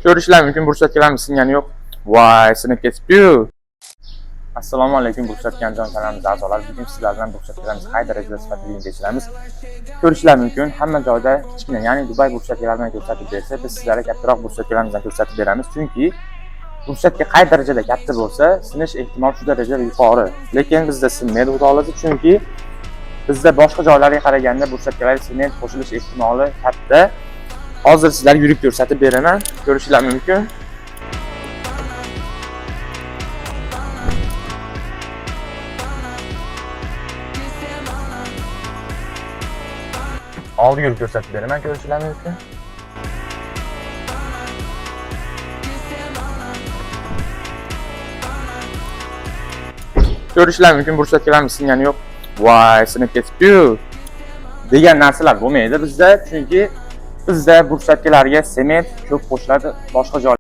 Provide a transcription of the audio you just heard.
Ko'rishlar mumkin, ruxsatkalarimiz singani yo'q. Voy, sinib ketibdi-yu. Assalomu alaykum ruxsatkanjon kanalimiz a'zolari. Bugun sizlar bilan ruxsatkalarimiz qay darajada sifatli tekshiramiz. Ko'rishlar mumkin, hamma joyda kichkina, ya'ni Dubay ruxsatkalarini ko'rsatib bersa, biz sizlarga kattaroq ruxsatkalarimizni ko'rsatib beramiz. Chunki ruxsatka qay darajada katta bo'lsa, sinish ehtimoli shu darajada yuqori. Lekin bizda sinmaydi, xudo xolasa, chunki bizda boshqa joylarga qaraganda ruxsatkalar sement qo'shilish ehtimoli katta. Hozir sizlarga yurib ko'rsatib beraman. Ko'rishlar mumkin. Oldiga yurib ko'rsatib beraman, ko'rishlar mumkin. Ko'rishlar mumkin, ruxsatkalarimiz singani yo'q. Voy, sinib ketibdi-yu degan narsalar bo'lmaydi bizda, chunki bizda ruxsatkalarga sement ko'p qo'shiladi boshqa joylarda.